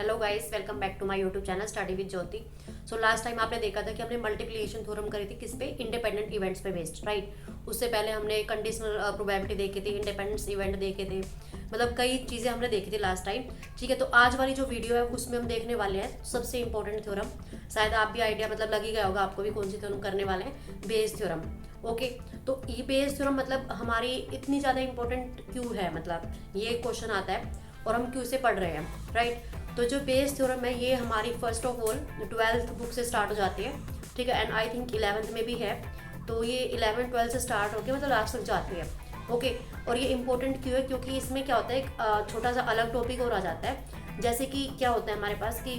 Hello guys, welcome back to my YouTube channel study with Jyoti. So last time आपने देखा था कि हमने मल्टीप्लिकेशन थ्योरम करी थी किस पे, इंडिपेंडेंट इवेंट्स पे बेस्ड, राइट। उससे पहले हमने कंडीशनल प्रोबेबिलिटी देखी थी, इंडिपेंडेंस इवेंट देखे थे, मतलब कई चीज़ें हमने देखी थी लास्ट टाइम। ठीक है, तो आज वाली जो वीडियो है उसमें हम देखने वाले हैं सबसे इंपॉर्टेंट थ्योरम। शायद आप भी आइडिया मतलब लग ही गया होगा आपको भी कौन सी थ्योरम करने वाले हैं, बेस थ्योरम। ओके, तो ये बेस थ्योरम मतलब हमारी इतनी ज़्यादा इंपॉर्टेंट क्यों है, मतलब ये क्वेश्चन आता है और हम क्यों से पढ़ रहे हैं, राइट। तो जो बेस थ्योरम है ये हमारी first of all 12th book से स्टार्ट हो जाती है, ठीक है, एंड आई थिंक 11th में भी है। तो ये 11 12 से स्टार्ट होकर मतलब लास्ट तक जाती है। ओके, और ये इंपॉर्टेंट क्यों है, क्योंकि इसमें क्या होता है, एक छोटा सा अलग टॉपिक और आ जाता है। जैसे कि क्या होता है हमारे पास कि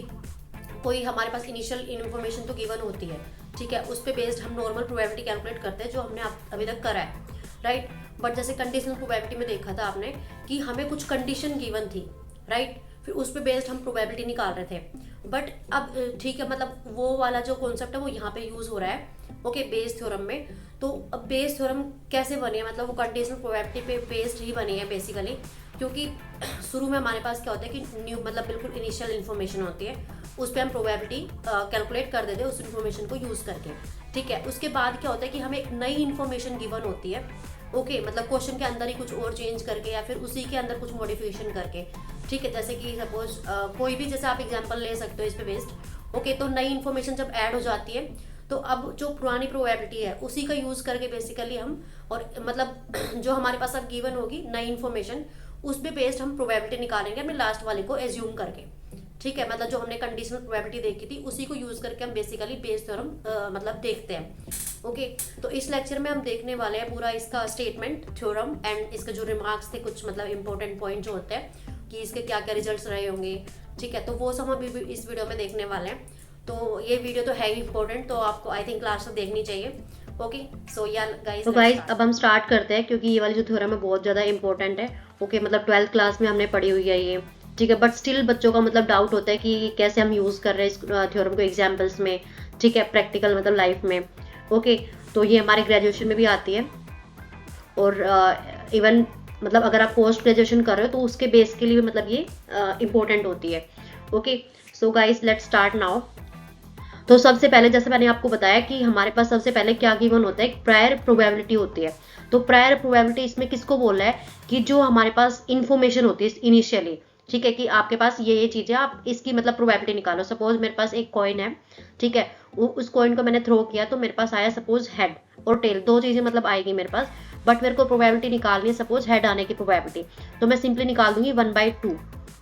कोई हमारे पास इनिशियल इन्फॉर्मेशन तो गिवन होती है, ठीक है, उस पर बेस्ड हम नॉर्मल प्रोबेबिलिटी कैलकुलेट करते हैं जो हमने अभी तक करा है, राइट। बट जैसे कंडीशनल प्रोबेबिलिटी में देखा था आपने कि हमें कुछ कंडीशन गिवन थी, राइट, फिर उस पर बेस्ड हम प्रोबेबिलिटी निकाल रहे थे। बट अब ठीक है, मतलब वो वाला जो कॉन्सेप्ट है वो यहाँ पे यूज़ हो रहा है, ओके, बेस थ्योरम में। तो अब बेस थ्योरम कैसे बनी है, मतलब वो कंडीशनल प्रोबेबिलिटी पे बेस्ड ही बनी है बेसिकली, क्योंकि शुरू में हमारे पास क्या होता है कि न्यू मतलब बिल्कुल इनिशियल इन्फॉर्मेशन होती है, उस पर हम प्रोबेबिलिटी कैलकुलेट कर देते हैं उस इन्फॉर्मेशन को यूज़ करके, ठीक है। उसके बाद क्या होता है कि हमें एक नई इन्फॉर्मेशन गिवन होती है, ओके, मतलब क्वेश्चन के अंदर ही कुछ और चेंज करके या फिर उसी के अंदर कुछ मॉडिफिकेशन करके, ठीक है। जैसे कि सपोज कोई भी जैसे आप एग्जांपल ले सकते हो इस पे बेस्ड, ओके। तो नई इन्फॉर्मेशन जब ऐड हो जाती है तो अब जो पुरानी प्रोबेबिलिटी है उसी का यूज़ करके बेसिकली हम, और मतलब जो हमारे पास अब गिवन होगी नई इन्फॉर्मेशन, उस पे बेस्ड हम प्रोबेबिलिटी निकालेंगे अपने लास्ट वाले को एज्यूम करके, ठीक है। मतलब जो हमने कंडीशनल प्रोबेबिलिटी देखी थी उसी को यूज़ करके हम बेसिकली बेस थ्योरम मतलब देखते हैं, ओके। तो इस लेक्चर में हम देखने वाले हैं पूरा इसका स्टेटमेंट थ्योरम एंड इसके जो रिमार्क्स थे, कुछ मतलब इंपॉर्टेंट पॉइंट जो होते हैं कि इसके क्या क्या रिजल्ट्स रहे होंगे, ठीक है। तो वो सब हम इस वीडियो में देखने वाले हैं। तो ये वीडियो तो है ही इंपॉर्टेंट, तो आपको आई थिंक क्लास तक देखनी चाहिए, ओके। सो या गाइस, तो गाइस अब हम स्टार्ट करते हैं, क्योंकि ये वाली जो थ्योरम है बहुत ज़्यादा इंपॉर्टेंट है, ओके। मतलब 12th क्लास में हमने पढ़ी हुई है ये, ठीक है। बट स्टिल बच्चों का मतलब डाउट होता है कि कैसे हम यूज़ कर रहे हैं इस थ्योरम को एग्जाम्पल्स में, ठीक है, प्रैक्टिकल मतलब लाइफ में, ओके। तो ये हमारे ग्रेजुएशन में भी आती है, और इवन मतलब अगर आप पोस्ट ग्रेजुएशन कर रहे हो तो उसके बेस के लिए भी मतलब ये इम्पोर्टेंट होती है, okay. So guys let's start now. तो सबसे पहले जैसे मैंने आपको बताया कि हमारे पास सबसे पहले क्या गिवन होता है, एक प्रायर प्रोबेबिलिटी होती है। तो प्रायर प्रोबेबिलिटी इसमें किसको बोल रहा है कि जो हमारे पास इंफॉर्मेशन होती है इनिशियली, ठीक है, कि आपके पास ये चीज़ है, आप इसकी मतलब प्रोबेबिलिटी निकालो। सपोज मेरे पास एक कॉइन है, ठीक है, उस कॉइन को मैंने थ्रो किया तो मेरे पास आया सपोज हेड और टेल, दो चीज़ें मतलब आएगी मेरे पास। बट मेरे को प्रोबेबिलिटी निकालनी है सपोज हेड आने की प्रोबेबिलिटी, तो मैं सिंपली निकाल दूंगी 1/2,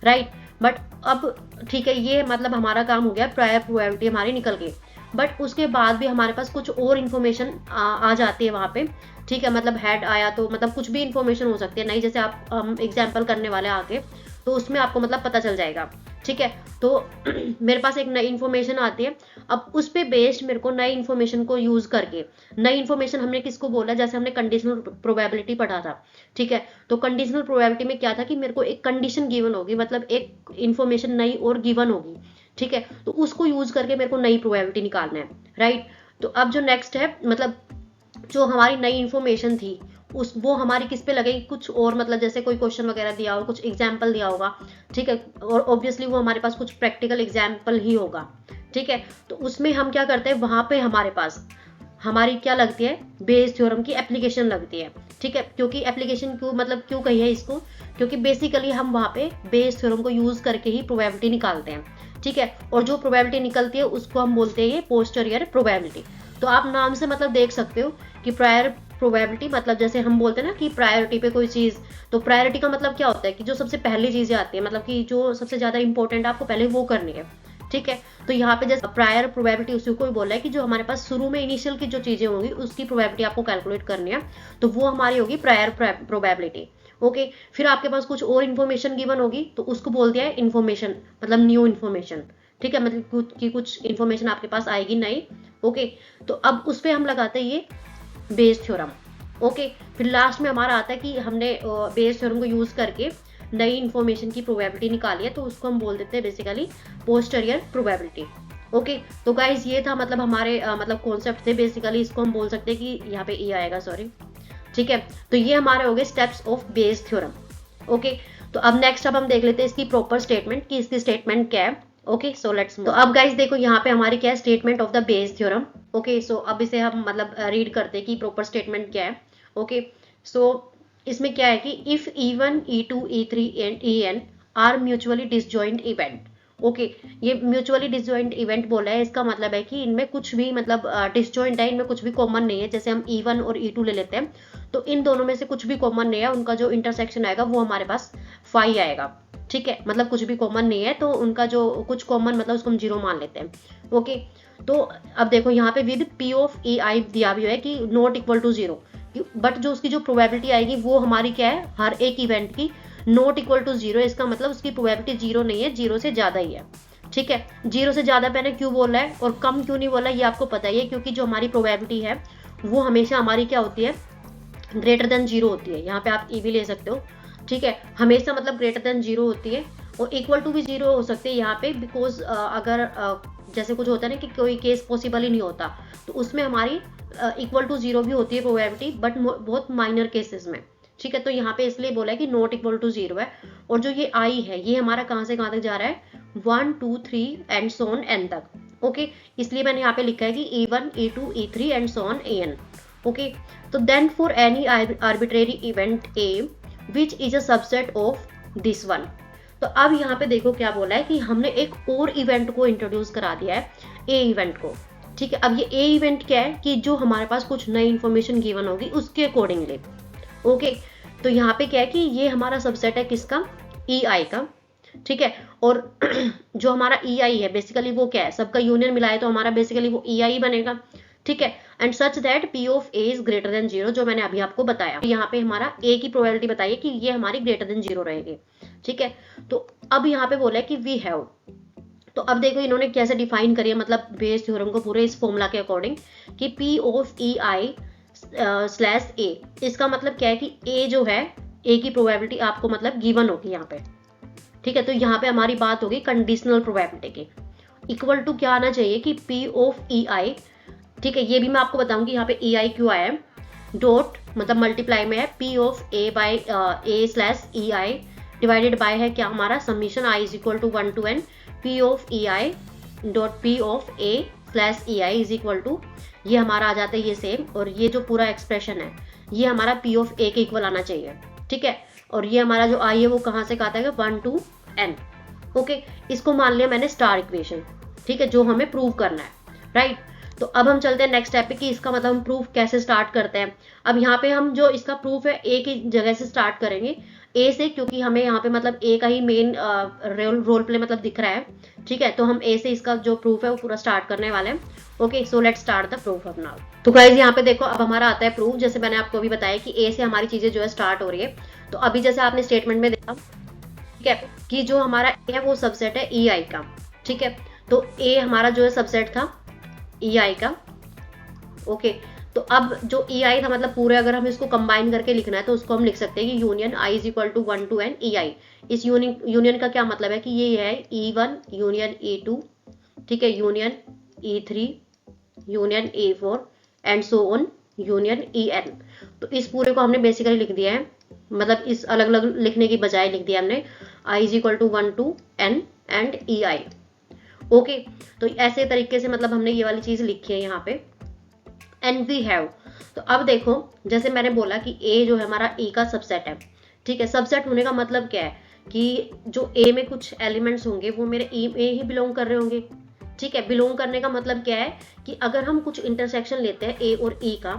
राइट। बट अब ठीक है, ये मतलब हमारा काम हो गया, प्रायर प्रोबेबिलिटी हमारी निकल गई। बट उसके बाद भी हमारे पास कुछ और इन्फॉर्मेशन आ जाती है वहाँ पे, ठीक है। मतलब हेड आया तो मतलब कुछ भी इन्फॉर्मेशन हो सकती है नहीं, जैसे आप हम एग्जाम्पल करने वाले आगे, तो उसमें आपको मतलब पता चल जाएगा, ठीक है। तो मेरे पास एक नई इन्फॉर्मेशन आती है, अब उस पे बेस्ड मेरे को नई इन्फॉर्मेशन को यूज करके, नई इन्फॉर्मेशन हमने किसको बोला, जैसे हमने कंडीशनल प्रोबेबिलिटी पढ़ा था, ठीक है। तो कंडीशनल प्रोबेबिलिटी में क्या था कि मेरे को एक कंडीशन गिवन होगी, मतलब एक इन्फॉर्मेशन नई और गिवन होगी, ठीक है। तो उसको यूज करके मेरे को नई प्रोबेबिलिटी निकालना है, राइट। तो अब जो नेक्स्ट है, मतलब जो हमारी नई इन्फॉर्मेशन थी उस वो हमारी किस पे लगेगी, कुछ और मतलब जैसे कोई क्वेश्चन वगैरह दिया हो, कुछ एग्जाम्पल दिया होगा, ठीक है, और ऑब्वियसली वो हमारे पास कुछ प्रैक्टिकल एग्जाम्पल ही होगा, ठीक है। तो उसमें हम क्या करते हैं, वहां पे हमारे पास हमारी क्या लगती है, बेस थ्योरम की एप्लीकेशन लगती है, ठीक है। क्योंकि एप्लीकेशन क्यों मतलब क्यों कही है इसको, क्योंकि बेसिकली हम वहाँ पे बेस थ्योरम को यूज करके ही प्रोबेबिलिटी निकालते हैं, ठीक है। और जो प्रोबेबिलिटी निकलती है उसको हम बोलते हैं ये पोस्टीरियर प्रोबेबिलिटी। तो आप नाम से मतलब देख सकते हो कि प्रायर प्रोबेबिलिटी मतलब जैसे हम बोलते हैं ना कि प्रायोरिटी पे कोई चीज़, तो प्रायोरिटी का मतलब क्या होता है कि जो सबसे पहली चीज़ें आती है, मतलब कि जो सबसे ज़्यादा इंपॉर्टेंट आपको पहले वो करनी है, ठीक है। तो यहाँ पे जैसे प्रायर प्रोबेबिलिटी उसी को ही बोला है कि जो हमारे पास शुरू में इनिशियल की जो चीज़ें होंगी उसकी प्रोबेबिलिटी आपको कैलकुलेट करनी है, तो वो हमारी होगी प्रायर प्रोबेबिलिटी, ओके। फिर आपके पास कुछ और इन्फॉर्मेशन गिवन होगी तो उसको बोल दिया है इन्फॉर्मेशन, मतलब न्यू इन्फॉर्मेशन, ठीक है, मतलब कुछ इन्फॉर्मेशन आपके पास आएगी नई, ओके। तो अब उस पर हम लगाते हैं ये बेस थ्योरम, ओके। फिर लास्ट में हमारा आता है कि हमने बेस थ्योरम को यूज करके नई इन्फॉर्मेशन की प्रोबेबिलिटी निकाली है, तो उसको हम बोल देते हैं बेसिकली पोस्टीरियर प्रोबेबिलिटी, ओके। तो गाइज ये था मतलब हमारे मतलब कॉन्सेप्ट थे बेसिकली, इसको हम बोल सकते हैं कि यहाँ पे ई आएगा, सॉरी, ठीक है। तो ये हमारे हो गए steps of Bayes theorem, okay. तो अब नेक्स्ट अब हम देख लेते हैं इसकी प्रॉपर स्टेटमेंट कि इसकी स्टेटमेंट क्या है। ओके सो लेट्स तो अब गाइस देखो यहाँ पे हमारी क्या है statement of the Bayes theorem. Okay so अब इसे हम मतलब रीड करते हैं कि प्रॉपर स्टेटमेंट क्या है। ओके सो इसमें क्या है कि if E1 E2 E3 and En are mutually disjoint event. Okay ये म्यूचुअली डिसजॉइंट इवेंट बोला है, इसका मतलब है कि इनमें कुछ भी मतलब डिसजॉइंट है, इनमें कुछ भी कॉमन नहीं है। जैसे हम E1 और E2 ले लेते हैं तो इन दोनों में से कुछ भी कॉमन नहीं है, उनका जो इंटरसेक्शन आएगा वो हमारे पास फाई आएगा। ठीक है मतलब कुछ भी कॉमन नहीं है तो उनका जो कुछ कॉमन मतलब उसको हम जीरो मान लेते हैं। ओके तो अब देखो यहाँ पे विद P ऑफ EI दिया भी है कि not equal to zero, but जो उसकी जो प्रोबेबिलिटी आएगी वो हमारी क्या है हर एक इवेंट की नॉट इक्वल टू जीरो। इसका मतलब उसकी प्रोबेबिलिटी जीरो नहीं है, जीरो से ज्यादा ही है। ठीक है जीरो से ज्यादा मैंने क्यों बोला है और कम क्यों नहीं बोला ये आपको पता ही है, क्योंकि जो हमारी प्रोबेबिलिटी है वो हमेशा हमारी क्या होती है ग्रेटर देन जीरो होती है। यहाँ पे आप ई भी ले सकते हो। ठीक है हमेशा मतलब ग्रेटर देन जीरो होती है और इक्वल टू भी जीरो हो सकते हैं यहाँ पे, बिकॉज अगर जैसे कुछ होता है ना कि कोई केस पॉसिबल ही नहीं होता तो उसमें हमारी इक्वल टू जीरो भी होती है प्रोबेबिलिटी, बट बहुत माइनर केसेस में। ठीक है तो यहाँ पे इसलिए बोला है कि नॉट इक्वल टू जीरो है। और जो ये आई है ये हमारा कहाँ से कहाँ तक जा रहा है 1 2 3 एंड सो ऑन एन तक। ओके इसलिए मैंने यहाँ पे लिखा है कि E1 E2 E3 and so on En। Okay तो then for any arbitrary event A which is a subset of this one. तो अब यहाँ पे देखो क्या बोला है कि हमने एक और इवेंट को इंट्रोड्यूस करा दिया है A इवेंट को। ठीक है अब ये A इवेंट क्या है कि जो हमारे पास कुछ नई इंफॉर्मेशन गिवन होगी उसके अकॉर्डिंगली। ओके तो यहाँ पे क्या है कि ये हमारा सबसेट है किसका EI का। ठीक है और जो हमारा EI है बेसिकली वो क्या है सबका यूनियन मिलाए तो हमारा बेसिकली वो EI बनेगा। ठीक है and such that P of A is greater than zero, जो मैंने अभी आपको बताया। यहाँ पे हमारा A की प्रोबेबिलिटी बताइए कि ये हमारी ग्रेटर देन जीरो रहेगी। ठीक है तो अब यहाँ पे बोला है कि वी हैव, तो अब देखो इन्होंने कैसे डिफाइन करी है मतलब बेस थ्योरम को पूरे इस फॉर्मूला के अकॉर्डिंग कि P of EI slash A। इसका मतलब क्या है कि A जो है A की प्रोबेबिलिटी आपको मतलब गिवन होगी यहाँ पे। ठीक है तो यहाँ पे हमारी बात होगी कंडीशनल प्रोबेबिलिटी की। इक्वल टू क्या आना चाहिए कि P ऑफ EI। ठीक है ये भी मैं आपको बताऊंगी यहाँ पे EI क्यों आया है। डॉट मतलब मल्टीप्लाई में है P of A by A slash EI divided by है क्या हमारा summation I is equal to 1 to n P of EI dot P of A slash EI is equal to, ये हमारा आ जाता है ये सेम, और ये जो पूरा एक्सप्रेशन है ये हमारा P ऑफ A के इक्वल आना चाहिए। ठीक है और ये हमारा जो I है वो कहाँ से कहा था 1 to n। ओके इसको मान लिया मैंने स्टार इक्वेशन। ठीक है जो हमें प्रूव करना है राइट। तो अब हम चलते हैं नेक्स्ट स्टेप पे कि इसका मतलब हम प्रूफ कैसे स्टार्ट करते हैं। अब यहाँ पे हम जो इसका प्रूफ है ए की जगह से स्टार्ट करेंगे, ए से, क्योंकि हमें यहाँ पे मतलब ए का ही मेन रोल प्ले मतलब दिख रहा है। ठीक है तो हम ए से इसका जो प्रूफ है वो पूरा स्टार्ट करने वाले हैं। Okay so let's start the proof of now. तो गाइस यहाँ पे देखो अब हमारा आता है प्रूफ। जैसे मैंने आपको अभी बताया कि ए से हमारी चीजें जो है स्टार्ट हो रही है। तो अभी जैसे आपने स्टेटमेंट में देखा ठीक है कि जो हमारा ए है वो सबसेट है EI का। ठीक है तो ए हमारा जो है सबसेट था EI का। ओके तो अब जो EI था मतलब पूरे अगर हम इसको कंबाइन करके लिखना है तो उसको हम लिख सकते हैं कि union I is equal to 1 to n EI। इस यूनियन का क्या मतलब है कि ये है E1 यूनियन E2 ठीक है union E3 union E4 and so on union EN। तो इस पूरे को हमने बेसिकली लिख दिया है, मतलब इस अलग अलग लिखने की बजाय लिख दिया हमने I is equal to 1 to n and EI। Okay तो ऐसे तरीके से मतलब हमने ये वाली चीज लिखी है यहाँ पे एंड वी हैव। तो अब देखो जैसे मैंने बोला कि ए जो है हमारा ए का सबसेट है। ठीक है सबसेट होने का मतलब क्या है कि जो ए में कुछ एलिमेंट्स होंगे वो मेरे ए में ही बिलोंग कर रहे होंगे। ठीक है बिलोंग करने का मतलब क्या है कि अगर हम कुछ इंटरसेक्शन लेते हैं ए और ई का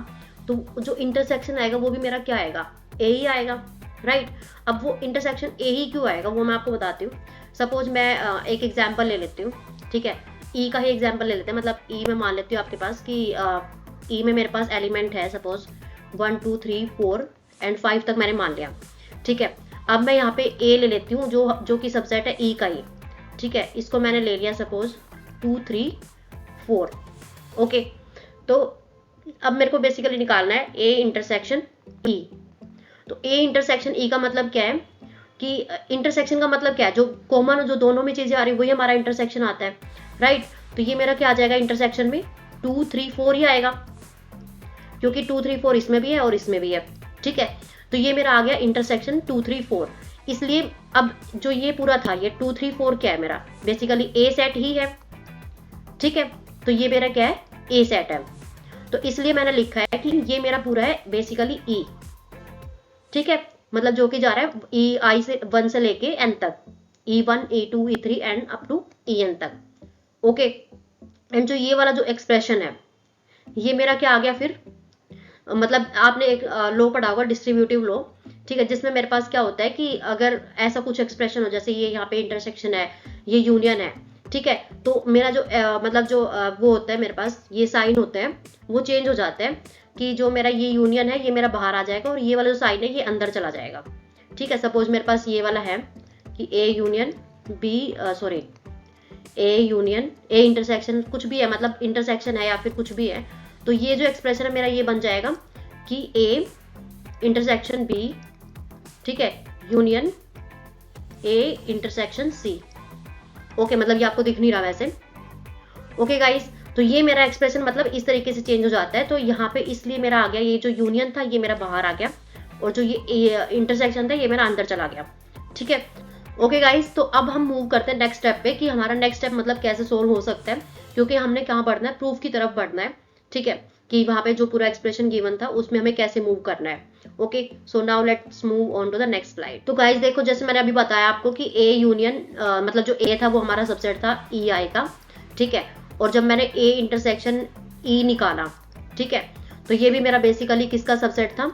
तो जो इंटरसेक्शन आएगा वो भी मेरा क्या आएगा ए ही आएगा राइट। अब वो इंटरसेक्शन ए ही क्यों आएगा वो मैं आपको बताती हूँ। सपोज मैं एक एग्जाम्पल ले लेती हूँ। ठीक है ई का ही एग्जाम्पल ले लेते हैं, मतलब ई में मान लेती हूँ आपके पास कि ई में मेरे पास एलिमेंट है सपोज 1 2 3 4 एंड 5 तक मैंने मान लिया। ठीक है अब मैं यहाँ पे ए ले लेती हूँ जो कि सबसेट है ई का ही। ठीक है इसको मैंने ले लिया सपोज 2 3 4। ओके तो अब मेरे को बेसिकली निकालना है ए इंटरसेक्शन ई। तो ए इंटरसेक्शन ई का मतलब क्या है कि इंटरसेक्शन का मतलब क्या है जो कॉमन जो दोनों में चीजें आ रही वही हमारा इंटरसेक्शन आता है राइट। तो ये मेरा क्या आ जाएगा इंटरसेक्शन में 2 3 4 ही आएगा, क्योंकि 2 3 4 इसमें भी है और इसमें भी है। ठीक है तो ये मेरा आ गया इंटरसेक्शन 2 3 4। इसलिए अब जो ये पूरा था, ये 2 3 4 क्या है मेरा, बेसिकली ए सेट ही है, ठीक है। तो ये मेरा क्या है, ए सेट है। तो इसलिए मैंने लिखा है कि ये मेरा पूरा है बेसिकली ई, ठीक है, मतलब जो कि जा रहा है ई आई से 1 से लेके एन तक, E1 E2 E3 and up to En तक, ओके। एंड जो ये वाला जो एक्सप्रेशन है, ये मेरा क्या आ गया फिर, मतलब आपने एक लॉ पढ़ा होगा, डिस्ट्रीब्यूटिव लॉ, ठीक है, जिसमें मेरे पास क्या होता है कि अगर ऐसा कुछ एक्सप्रेशन हो, जैसे ये यहाँ पे इंटरसेक्शन है, ये यूनियन है, ठीक है, तो मेरा जो मतलब जो वो होता है मेरे पास, ये साइन होते हैं, वो चेंज हो जाते हैं कि जो मेरा ये यूनियन है ये मेरा बाहर आ जाएगा और ये वाला जो साइन है ये अंदर चला जाएगा, ठीक है। सपोज मेरे पास ये वाला है कि A union B, sorry A union A intersection कुछ भी है, मतलब इंटरसेक्शन है या फिर कुछ भी है, तो ये जो एक्सप्रेशन है मेरा ये बन जाएगा कि ए इंटरसेक्शन बी, ठीक है, union A intersection C, okay, मतलब ये आपको दिख नहीं रहा वैसे, ओके गाइस। तो ये मेरा एक्सप्रेशन मतलब इस तरीके से चेंज हो जाता है। तो यहाँ पे इसलिए मेरा आ गया, ये जो यूनियन था ये मेरा बाहर आ गया और जो ये इंटरसेक्शन था ये मेरा अंदर चला गया, ठीक है, ओके गाइस। तो अब हम मूव करते हैं नेक्स्ट स्टेप पे कि हमारा नेक्स्ट स्टेप मतलब कैसे सोल्व हो सकता है, क्योंकि हमने कहाँ बढ़ना है, प्रूफ की तरफ बढ़ना है, ठीक है, कि वहां पे जो पूरा एक्सप्रेशन गिवन था उसमें हमें कैसे मूव करना है, okay. So now let's move on to the next slide. तो गाइस देखो, जैसे मैंने अभी बताया आपको कि ए यूनियन मतलब जो ए था वो हमारा सबसेट था ई आई का, ठीक है, और जब मैंने ए इंटरसेक्शन ई निकाला, ठीक है, तो ये भी मेरा बेसिकली किसका सबसेट था,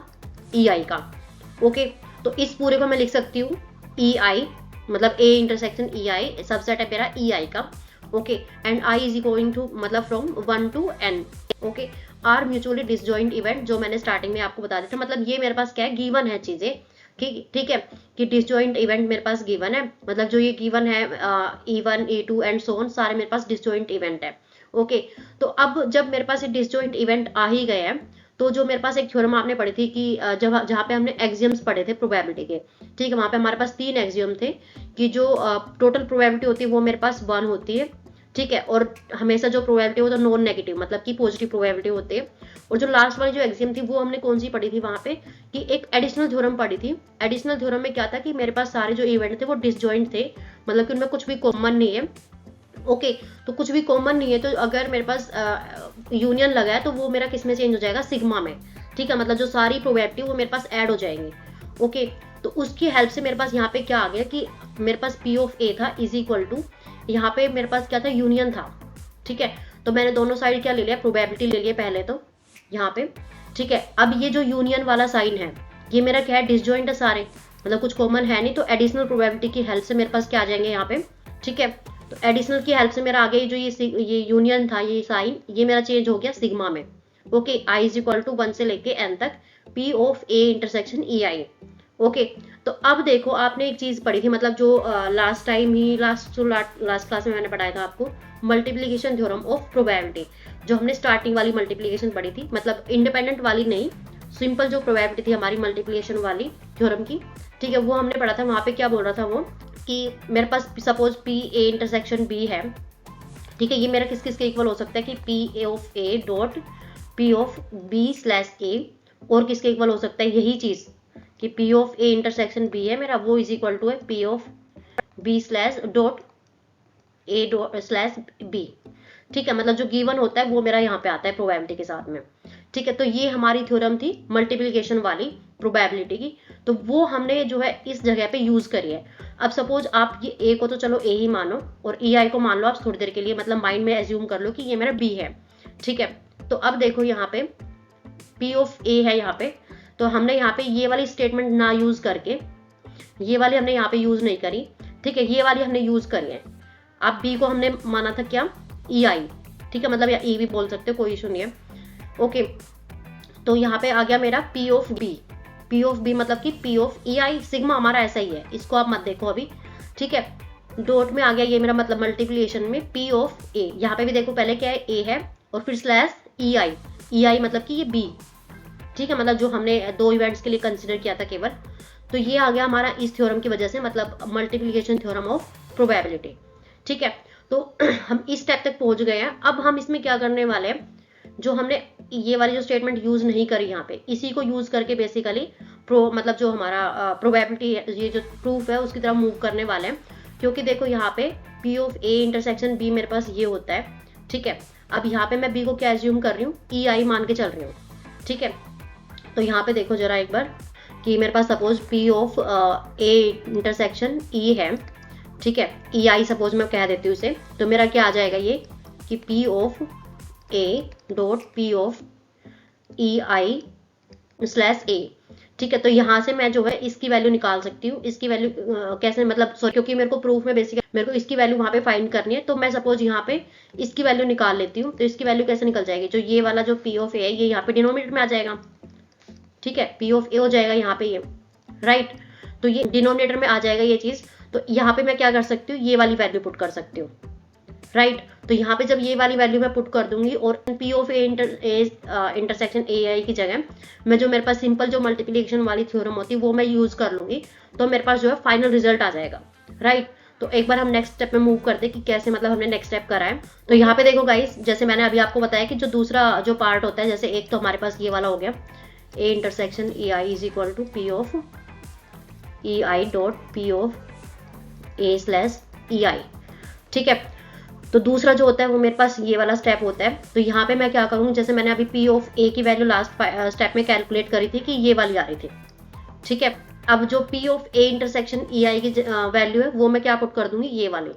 ई आई का, ओके। तो इस पूरे को मैं लिख सकती हूँ ई आई, मतलब ए इंटरसेक्शन ई आई सबसेट है मेरा ई आई का, okay. And I is going to मतलब from 1 to n, okay, are mutually disjoint event, जो मैंने स्टार्टिंग में आपको बता दिया था, मतलब ये मेरे पास क्या है, गिवन है चीजें, ठीक है, कि डिसजॉइंट इवेंट मेरे पास गिवन है, मतलब जो ये गिवन है E1 E2 and so on, सारे मेरे पास डिसजॉइंट इवेंट है, ओके। तो अब जब मेरे पास ये डिसजॉइंट इवेंट आ ही गए हैं, तो जो मेरे पास एक थ्योरम आपने पढ़ी थी कि जब जहाँ पे हमने एक्सियम्स पढ़े थे प्रोबेबिलिटी के, ठीक है, वहां पे हमारे पास 3 एक्सियम थे कि जो टोटल प्रोबेबिलिटी होती है वो मेरे पास 1 होती है, ठीक है, और हमेशा जो प्रोबेबिलिटी वो तो नॉन नेगेटिव मतलब कि पॉजिटिव प्रोबेबिलिटी होती है। और जो लास्ट वाली जो एक्सियम थी वो हमने कौन सी पढ़ी थी वहां पे, कि एक एडिशनल थ्योरम पढ़ी थी। एडिशनल थ्योरम में क्या था कि मेरे पास सारे जो इवेंट थे वो डिसजॉइंट थे, मतलब कि उनमें कुछ भी कॉमन नहीं है, ओके। तो कुछ भी कॉमन नहीं है, तो अगर मेरे पास यूनियन लगा है तो वो मेरा किस में चेंज हो जाएगा, सिग्मा में, ठीक है, मतलब जो सारी प्रोबेबिलिटी वो मेरे पास ऐड हो जाएंगी, ओके। तो उसकी हेल्प से मेरे पास यहाँ पे क्या आ गया कि मेरे पास पी ऑफ ए था इज इक्वल टू, यहाँ पे मेरे पास क्या था, यूनियन था, ठीक है। तो मैंने दोनों साइड क्या ले लिया, प्रोबेबिलिटी ले लिया पहले तो यहाँ पे, ठीक है। अब ये जो यूनियन वाला साइन है ये मेरा क्या है, डिसजॉइंट है सारे, मतलब कुछ कॉमन है नहीं, तो एडिशनल प्रोबेबिलिटी की हेल्प से मेरे पास क्या आ जाएंगे यहाँ पे, ठीक है। तो एडिशनल की हेल्प से मेरा आगे जो ये यूनियन था, ये साइन ये मेरा चेंज हो गया सिग्मा में, okay. I is equal to 1 से लेके n तक P of A intersection E i, okay. तो अब देखो, आपने एक चीज पढ़ी थी, मतलब जो लास्ट टाइम ही लास्ट क्लास में मैंने पढ़ाया था आपको, मल्टीप्लीकेशन थ्योरम ऑफ प्रोबेबिलिटी, जो हमने स्टार्टिंग वाली मल्टीप्लीकेशन पढ़ी थी, मतलब इंडिपेंडेंट वाली नहीं, सिंपल जो प्रोबेबिलिटी थी हमारी मल्टीप्लीकेशन वाली थ्योरम की, ठीक है, वो हमने पढ़ा था। वहां पे क्या बोल रहा था वो कि मेरे पास suppose P A intersection B है, ठीक है, ये मेरा किस किस के इक्वल हो सकता है कि P A of A dot P of B slash A, और किसके इक्वल हो सकता है, यही चीज कि P of A intersection B है मेरा, वो इज इक्वल टू है P of B slash dot A dot slash B, ठीक है, मतलब जो गिवन होता है वो मेरा यहाँ पे आता है प्रोबेबिलिटी के साथ में, ठीक है। तो ये हमारी थ्योरम थी मल्टीप्लिकेशन वाली प्रोबेबिलिटी की, तो वो हमने जो है इस जगह पे यूज करी है। अब सपोज आप ये ए को तो चलो ए ही मानो और ई आई को मान लो आप थोड़ी देर के लिए, मतलब माइंड में एज्यूम कर लो कि ये मेरा बी है, ठीक है। तो अब देखो यहाँ पे पी ऑफ ए है यहाँ पे, तो हमने यहाँ पे ये वाली स्टेटमेंट ना यूज करके, ये वाली हमने यहाँ पे यूज नहीं करी, ठीक है, ये वाली हमने यूज करी है। अब बी को हमने माना था क्या, ई आई, ठीक है, मतलब या ई भी बोल सकते हो, कोई इशू नहीं है, ओके। तो यहाँ पे आ गया मेरा P of B, P of B मतलब कि P of E i, sigma हमारा ऐसा ही है, इसको आप मत देखो अभी, ठीक है। डॉट में आ गया ये मेरा मतलब मल्टीप्लिकेशन में पी ऑफ ए, यहाँ पे भी देखो पहले क्या है, ए है और फिर स्लैश ई आई मतलब कि ये बी, ठीक है, मतलब जो हमने 2 इवेंट्स के लिए कंसिडर किया था केवल। तो ये आ गया हमारा इस थ्योरम की वजह से, मतलब मल्टीप्लिकेशन थ्योरम ऑफ प्रोबेबिलिटी, ठीक है। तो हम इस स्टेप तक पहुंच गए हैं। अब हम इसमें क्या करने वाले हैं, जो हमने ये वाली जो स्टेटमेंट यूज नहीं करी यहाँ पे, इसी को यूज करके बेसिकली मतलब जो हमारा प्रोबेबिलिटी है, ये जो प्रूफ है उसकी तरफ मूव करने वाले हैं। क्योंकि देखो यहाँ पे P of A intersection B मेरे पास ये होता है, ठीक है। अब यहाँ पे मैं B को क्या एज्यूम कर रही हूँ, EI मान के चल रही हूँ, ठीक है। तो यहाँ पे देखो जरा एक बार कि मेरे पास suppose P of A intersection E है, ठीक है। EI सपोज मैं कह देती हूँ इसे, तो मेरा क्या आ जाएगा ये कि P of A dot P of EI slash A, ठीक है। तो यहाँ से मैं जो है इसकी वैल्यू निकाल सकती हूँ। इसकी वैल्यू कैसे, मतलब सॉरी, क्योंकि मेरे को प्रूफ में बेसिकली मेरे को इसकी वैल्यू वहाँ पे फाइंड करनी है, तो मैं सपोज यहाँ पे इसकी वैल्यू निकाल लेती हूँ। तो इसकी वैल्यू कैसे निकल जाएगी, जो ये वाला जो P ऑफ A है ये यहाँ पे डिनोमिनेटर में आ जाएगा, ठीक है। P ऑफ A हो जाएगा यहाँ पे ये, राइट। तो ये डिनोमिनेटर में आ जाएगा ये चीज। तो यहाँ पे मैं क्या कर सकती हूँ, ये वाली वैल्यू पुट कर सकती हूँ, राइट। तो यहाँ पे जब ये वाली वैल्यू मैं पुट कर दूंगी और P of A intersection AI की जगह मैं जो मेरे पास सिंपल जो मल्टीप्लिकेशन वाली थ्योरम होती है वो मैं यूज कर लूंगी, तो मेरे पास जो है फाइनल रिजल्ट आ जाएगा, राइट। तो एक बार हम नेक्स्ट स्टेप में मूव करते हैं कि कैसे मतलब हमने नेक्स्ट स्टेप करा है। तो यहाँ पे देखो गाइस, जैसे मैंने अभी आपको बताया कि जो दूसरा जो पार्ट होता है, जैसे एक तो हमारे पास ये वाला हो गया A intersection EI is equal to P of EI dot P of A slash EI, ठीक है। तो दूसरा जो होता है वो मेरे पास ये वाला स्टेप होता है। तो यहाँ पे मैं क्या करूँ, जैसे मैंने अभी P ऑफ A की वैल्यू लास्ट स्टेप में कैलकुलेट करी थी कि ये वाली आ रही थी, ठीक है। अब जो P of A intersection EI की वैल्यू है वो मैं क्या पुट कर दूंगी, ये वाली,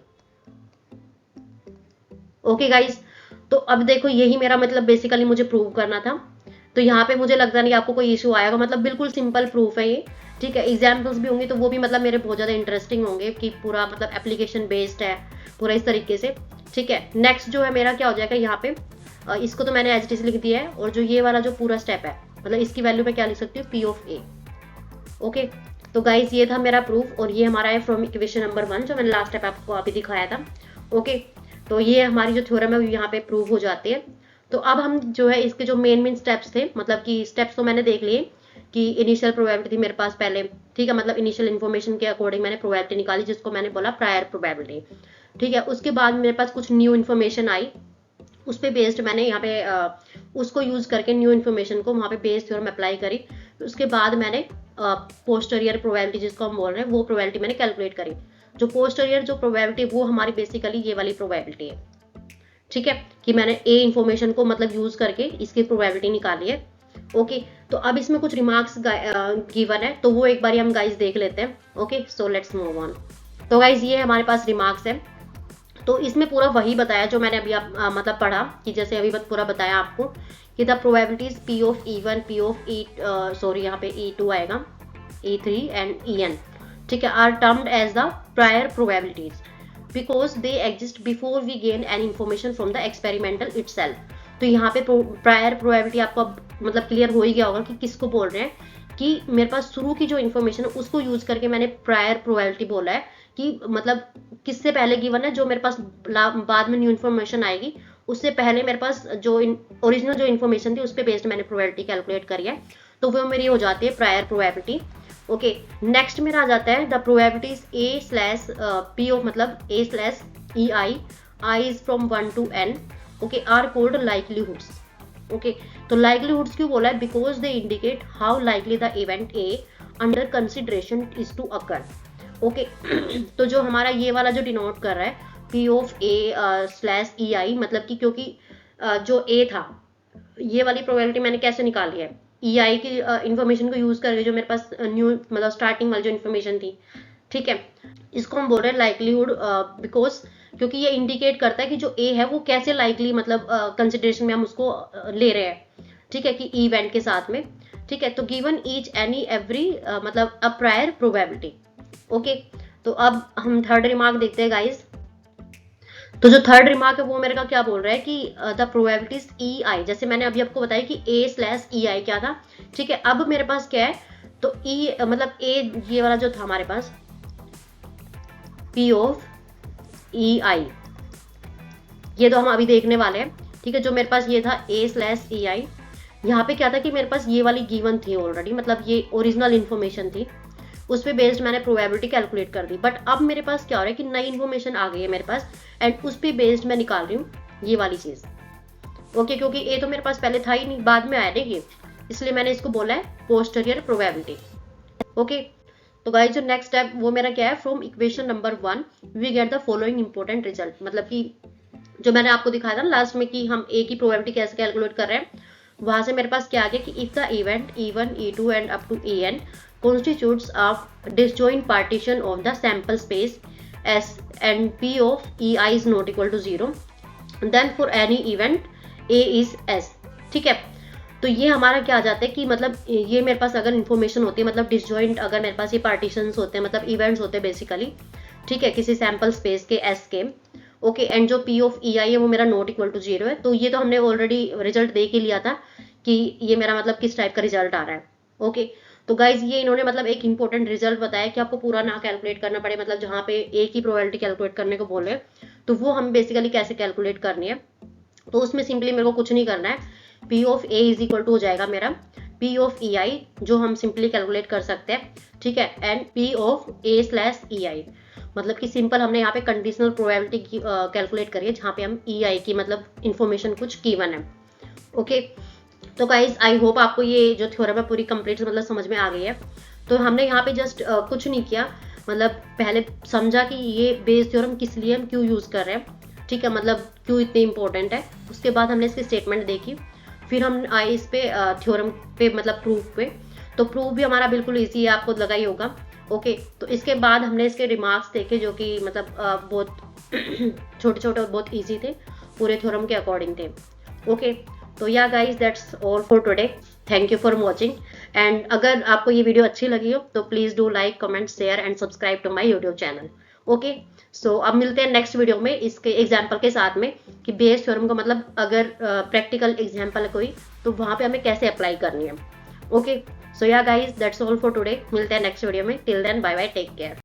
ओके गाइस। तो अब देखो यही मेरा मतलब बेसिकली मुझे प्रूव करना था। तो यहाँ पे मुझे लगता नहीं आपको कोई इशू आएगा, मतलब बिल्कुल सिंपल प्रूफ है ये, ठीक है। एग्जाम्पल्स भी होंगे तो वो भी मतलब मेरे बहुत ज़्यादा इंटरेस्टिंग होंगे कि पूरा मतलब एप्लीकेशन बेस्ड है पूरा इस तरीके से, ठीक है। नेक्स्ट जो है मेरा क्या हो जाएगा यहाँ पे, इसको तो मैंने एज इट इज लिख दिया है, और जो ये वाला जो पूरा स्टेप है मतलब इसकी वैल्यू मैं क्या लिख सकती हूँ, P ऑफ A, ओके। तो गाइस ये था मेरा प्रूफ, और ये हमारा है फ्रॉम इक्वेशन नंबर 1 जो मैंने लास्ट स्टेप आपको अभी दिखाया था, ओके। तो ये हमारी जो थ्योरम है यहाँ पे प्रूव हो जाती है। तो अब हम जो है इसके जो मेन स्टेप्स थे, मतलब कि स्टेप्स तो मैंने देख लिए कि इनिशियल प्रोबेबिलिटी थी मेरे पास पहले, ठीक है। मतलब इनिशियल इन्फॉर्मेशन के अकॉर्डिंग मैंने प्रोबेबिलिटी निकाली, जिसको मैंने बोला प्रायर प्रोबेबिलिटी, ठीक है। उसके बाद मेरे पास कुछ न्यू इन्फॉर्मेशन आई, उस पर बेस्ड मैंने यहाँ पे उसको यूज करके न्यू इन्फॉर्मेशन को वहाँ पे बेस थ्योरम अप्लाई करी। उसके बाद मैंने पोस्टीरियर प्रोबेबिलिटी जिसको हम बोल रहे हैं वो प्रोबेबिलिटी मैंने कैलकुलेट करी। जो पोस्टीरियर जो प्रोबेबिलिटी वो हमारी बेसिकली ये वाली प्रोबेबिलिटी है, ठीक है, कि मैंने A इन्फॉर्मेशन को मतलब यूज करके इसकी प्रोबेबिलिटी निकाली है, ओके। तो अब इसमें कुछ रिमार्क्स गिवन है, तो वो एक बार हम गाइस देख लेते हैं, okay. So let's move on. तो गाइस ये हमारे पास रिमार्क्स है। तो इसमें पूरा वही बताया जो मैंने अभी मतलब पढ़ा, कि जैसे अभी पूरा बताया आपको कि the probabilities P of E1 P of E sorry यहाँ पे E2 आएगा, E3 एंड EN, ठीक है, are termed as the prior probabilities because they exist before we gain an information from the experimental itself. तो यहाँ पे prior probability आपको मतलब क्लियर हो ही गया होगा कि किसको बोल रहे हैं, कि मेरे पास शुरू की जो इन्फॉर्मेशन है उसको यूज करके मैंने प्रायर प्रोबेबिलिटी बोला है, कि मतलब किससे पहले गिवन है, जो मेरे पास बाद में न्यू इन्फॉर्मेशन आएगी उससे पहले मेरे पास जो ओरिजिनल जो इन्फॉर्मेशन थी उस पर बेस्ड मैंने प्रोबेबिलिटी कैलकुलेट करी है, तो वो मेरी हो जाती है प्रायर प्रोबेबिलिटी, ओके। नेक्स्ट मेरा आ जाता है the probabilities A slash P of मतलब A slash EI I is from 1 to N, okay, are called likelihoods, okay. तो लाइकलीहुड्स क्यों बोला है, because they indicate how likely the event A under consideration is to occur, okay. तो जो हमारा ये वाला जो डिनोट कर रहा है P of A slash EI, मतलब कि क्योंकि जो A था ये वाली प्रोबेबिलिटी मैंने कैसे निकाली है, EI की इंफॉर्मेशन को यूज करके जो मेरे पास न्यू मतलब स्टार्टिंग वाली जो इन्फॉर्मेशन थी, ठीक है, इसको हम बोल रहे हैं लाइकलीहुड, बिकॉज क्योंकि ये इंडिकेट करता है कि जो A है वो कैसे लाइकली मतलब कंसिडरेशन में हम उसको ले रहे हैं, ठीक है, कि इवेंट के साथ में, ठीक है। तो गिवन ईच एनी एवरी मतलब अ प्रायर प्रोबेबिलिटी, ओके। तो अब हम थर्ड रिमार्क देखते हैं गाइस। तो जो थर्ड रिमार्क है वो मेरे का क्या बोल रहा है कि द प्रोबेबिलिटीज EI, जैसे मैंने अभी आपको बताया कि A स्लैश EI क्या था, ठीक है। अब मेरे पास क्या है, तो E मतलब A ये वाला जो था हमारे पास P ऑफ EI, ये तो हम अभी देखने वाले हैं, ठीक है। जो मेरे पास ये था A स्लैश EI, यहाँ पे क्या था कि मेरे पास ये वाली गिवन थी ऑलरेडी, मतलब ये ओरिजिनल इन्फॉर्मेशन थी, उस पर बेस्ड मैंने प्रोबेबिलिटी कैलकुलेट कर दी। बट अब मेरे पास क्या हो रहा है कि नई इन्फॉर्मेशन आ गई है मेरे पास, एंड उस पर बेस्ड मैं निकाल रही हूँ ये वाली चीज, ओके। क्योंकि ए तो मेरे पास पहले था ही नहीं, बाद में आया ना ये, इसलिए मैंने इसको बोला है पोस्टीरियर प्रोबेबिलिटी, ओके, तो गाइस जो नेक्स्ट स्टेप वो मेरा क्या है, from equation number 1 we get the following important result. मतलब कि जो मैंने आपको दिखाया था लास्ट में कि हम ए की प्रोबेबिलिटी कैसे कैलकुलेट कर रहे हैं, वहां से मेरे पास क्या आ गया कि if the event E1 E2 and up to En constitutes a disjoint partition of the sample space S and P of EI is not equal to 0, then for any event A is S। ठीक है, तो ये हमारा क्या आ जाता है कि मतलब ये मेरे पास अगर इन्फॉर्मेशन होती है, मतलब डिसजॉइंट अगर मेरे पास ये पार्टीशंस होते हैं, मतलब इवेंट्स होते हैं बेसिकली, ठीक है, किसी सैम्पल स्पेस के एस के, ओके, एंड जो पी ऑफ ई आई है वो मेरा नॉट इक्वल टू 0 है। तो ये तो हमने ऑलरेडी रिजल्ट देख ही लिया था कि ये मेरा मतलब किस टाइप का रिजल्ट आ रहा है। ओके, तो गाइज ये इन्होंने मतलब एक इंपॉर्टेंट रिजल्ट बताया कि आपको पूरा ना कैलकुलेट करना पड़े, मतलब जहाँ पे एक ही प्रोबेबिलिटी कैलकुलेट करने को बोल रहे हैं तो वो हम बेसिकली कैसे कैलकुलेट करनी है। तो उसमें सिंपली मेरे को कुछ नहीं करना है, P of A is equal to हो जाएगा मेरा पी ऑफ ई आई, जो हम सिंपली कैलकुलेट कर सकते हैं, ठीक है, and P of A slash E I. मतलब कि सिंपल हमने यहाँ पे कंडीशनल प्रोबेबिलिटी कैलकुलेट करी है, जहाँ पे हम ई आई की मतलब इन्फॉर्मेशन कुछ गिवन है। ओके, तो गाइज आई होप आपको ये जो थ्योरम है पूरी कंप्लीट मतलब समझ में आ गई है। तो हमने यहाँ पे जस्ट कुछ नहीं किया, मतलब पहले समझा कि ये बेस थ्योरम किस लिए हम क्यों यूज कर रहे हैं, ठीक है, मतलब क्यों इतने इंपॉर्टेंट है। उसके बाद हमने इसकी स्टेटमेंट देखी, फिर हम आए इस पे थ्योरम पे मतलब प्रूफ पे। तो प्रूफ भी हमारा बिल्कुल इजी है, आपको लगा ही होगा। ओके, तो इसके बाद हमने इसके रिमार्क्स देखे जो कि मतलब बहुत छोटे छोटे और बहुत इजी थे, पूरे थ्योरम के अकॉर्डिंग थे। ओके, तो या guys that's all for today, thank you for watching. And अगर आपको ये वीडियो अच्छी लगी हो तो please do like comment share and subscribe to my YouTube channel. Okay, so अब मिलते हैं नेक्स्ट वीडियो में इसके एग्जाम्पल के साथ में कि बेस थ्योरम का मतलब अगर प्रैक्टिकल एग्जाम्पल है कोई तो वहाँ पे हमें कैसे अप्लाई करनी है। Okay, so yeah guys that's all for today, मिलते हैं नेक्स्ट वीडियो में। Till then bye bye, take care.